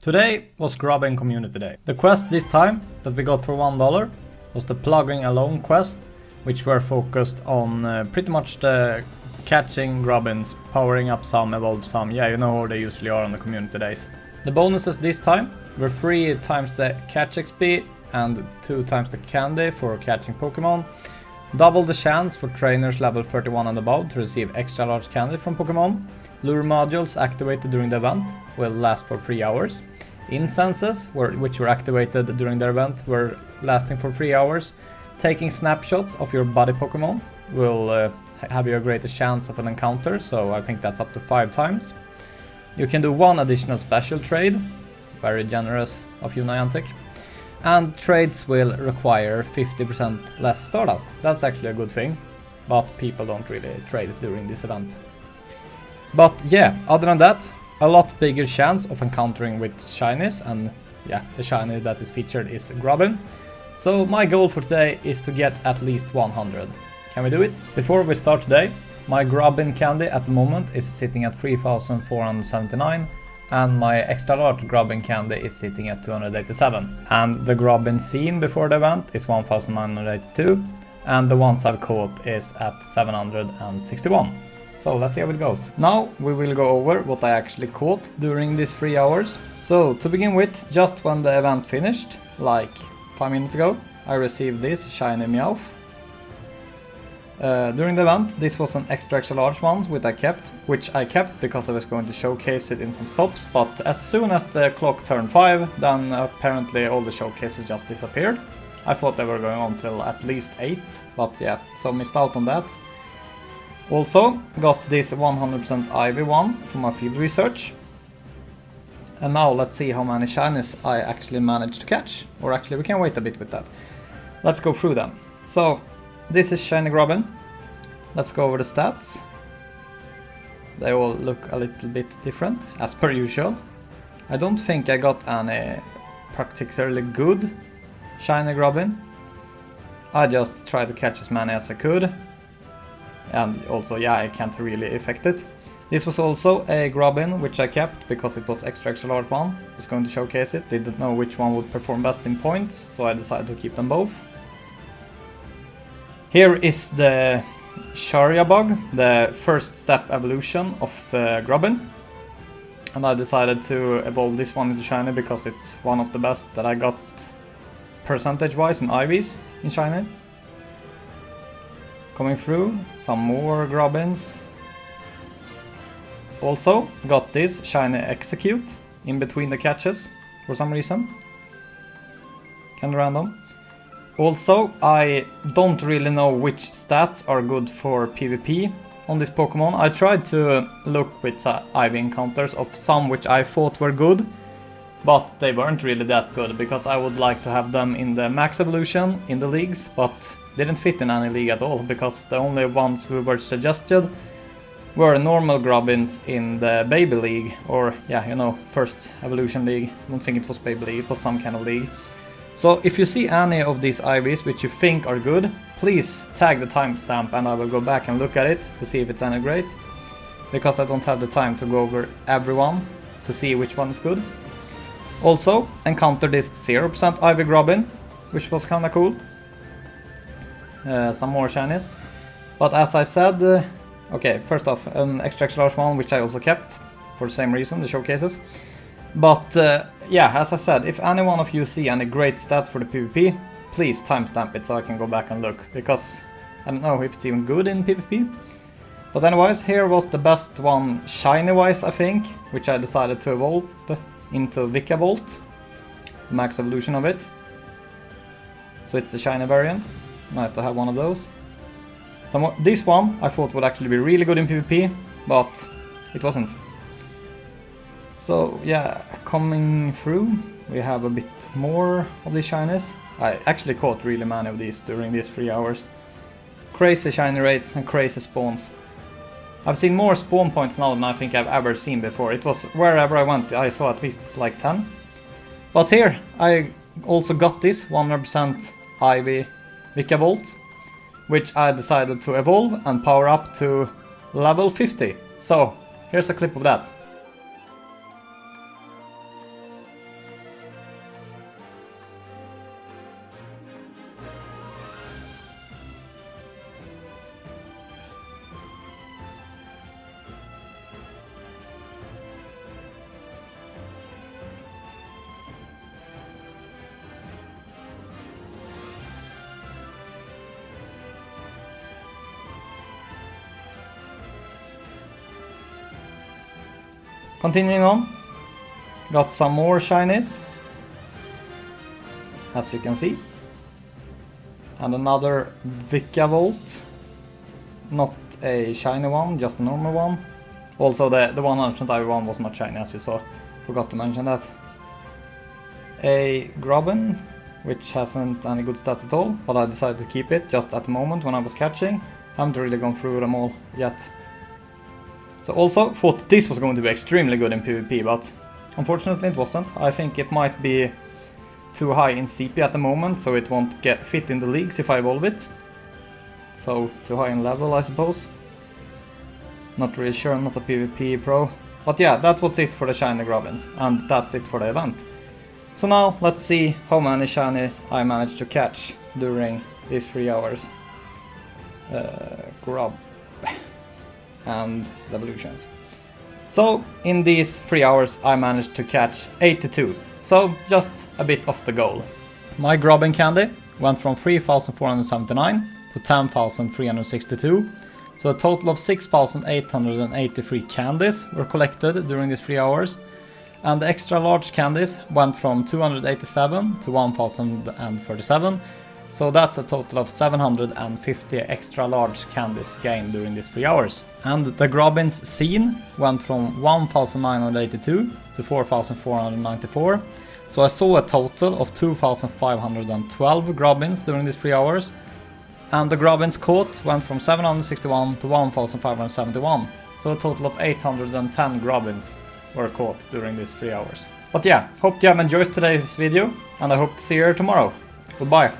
Today was Grubbin Community Day. The quest this time that we got for $1 was the plugging alone quest, which were focused on pretty much the catching Grubbins, powering up some, evolve some, yeah, you know how they usually are on the community days. The bonuses this time were 3 times the catch XP and 2 times the candy for catching Pokemon, double the chance for trainers level 31 and above to receive extra large candy from Pokemon, lure modules activated during the event will last for 3 hours, incenses which were activated during the event were lasting for 3 hours, taking snapshots of your buddy Pokemon will have you a greater chance of an encounter, so I think that's up to 5 times. You can do 1 additional special trade, very generous of you Niantic, and trades will require 50% less Stardust. That's actually a good thing, but people don't really trade during this event. But yeah, other than that, a lot bigger chance of encountering with shinies, and yeah, the shiny that is featured is Grubbin. So my goal for today is to get at least 100. Can we do it? Before we start today, my Grubbin candy at the moment is sitting at 3,479 and my extra large Grubbin candy is sitting at 287. And the Grubbin seen before the event is 1,982 and the ones I've caught is at 761. So let's see how it goes. Now we will go over what I actually caught during these 3 hours. So to begin with, just when the event finished, like 5 minutes ago, I received this shiny Meowth. During the event, this was an extra large one which I kept because I was going to showcase it in some stops, but as soon as the clock turned 5, then apparently all the showcases just disappeared. I thought they were going on till at least 8, but yeah, so missed out on that. Also got this 100% Ivy one from my field research. And now let's see how many shinies I actually managed to catch, or actually we can wait a bit with that. Let's go through them. So this is shiny Grubbin. Let's go over the stats. They all look a little bit different, as per usual. I don't think I got any particularly good shiny Grubbin. I just tried to catch as many as I could. And also, yeah, I can't really affect it. This was also a Grubbin, which I kept because it was extra large one. I was going to showcase it, didn't know which one would perform best in points, so I decided to keep them both. Here is the Sharia bug, the first step evolution of Grubbin. And I decided to evolve this one into shiny because it's one of the best that I got percentage wise in IVs in shiny. Coming through, some more Grubbins. Also got this shiny Execute in between the catches for some reason. Kinda random. Also, I don't really know which stats are good for PvP on this Pokemon. I tried to look with IV encounters of some which I thought were good, but they weren't really that good because I would like to have them in the max evolution in the leagues, but didn't fit in any league at all because the only ones who were suggested were normal Grubbins in the baby league, or yeah, you know, first evolution league. I don't think it was baby league, it was some kind of league. So if you see any of these IVs which you think are good, please tag the timestamp and I will go back and look at it to see if it's any great. Because I don't have the time to go over everyone to see which one is good. Also encountered this 0% IV Grubbin, which was kinda cool. Some more shinies. But as I said, okay, first off, an extra large one which I also kept for the same reason, the showcases. But yeah, as I said, if any one of you see any great stats for the PvP, please timestamp it so I can go back and look, because I don't know if it's even good in PvP. But anyways, here was the best one shiny wise, I think, which I decided to evolve into Vikavolt, max evolution of it. So it's the shiny variant, nice to have one of those. This one I thought would actually be really good in PvP, but it wasn't. So yeah, coming through, we have a bit more of these shinies. I actually caught really many of these during these 3 hours. Crazy shiny rates and crazy spawns. I've seen more spawn points now than I think I've ever seen before. It was wherever I went, I saw at least like 10. But here, I also got this 100% Ivy Vikavolt, which I decided to evolve and power up to level 50. So here's a clip of that. Continuing on, got some more shinies, as you can see, and another Vikavolt, not a shiny one, just a normal one. Also the 100% one was not shiny, as you saw, forgot to mention that. A Grubbin, which hasn't any good stats at all, but I decided to keep it just at the moment when I was catching. Haven't really gone through them all yet. So also thought this was going to be extremely good in PvP, but unfortunately it wasn't. I think it might be too high in CP at the moment, so it won't fit in the leagues if I evolve it. So too high in level, I suppose. Not really sure, I'm not a PvP pro. But yeah, that was it for the shiny Grubbins, and that's it for the event. So now let's see how many shinies I managed to catch during these 3 hours. Grub and the evolutions. So in these 3 hours I managed to catch 82, so just a bit off the goal. My Grubbin candy went from 3,479 to 10,362, so a total of 6,883 candies were collected during these 3 hours, and the extra large candies went from 287 to 1,037. So that's a total of 750 extra large candies gained during these 3 hours. And the Grubbins seen went from 1,982 to 4,494. So I saw a total of 2,512 Grubbins during these 3 hours. And the Grubbins caught went from 761 to 1,571. So a total of 810 Grubbins were caught during these 3 hours. But yeah, hope you have enjoyed today's video, and I hope to see you here tomorrow. Goodbye.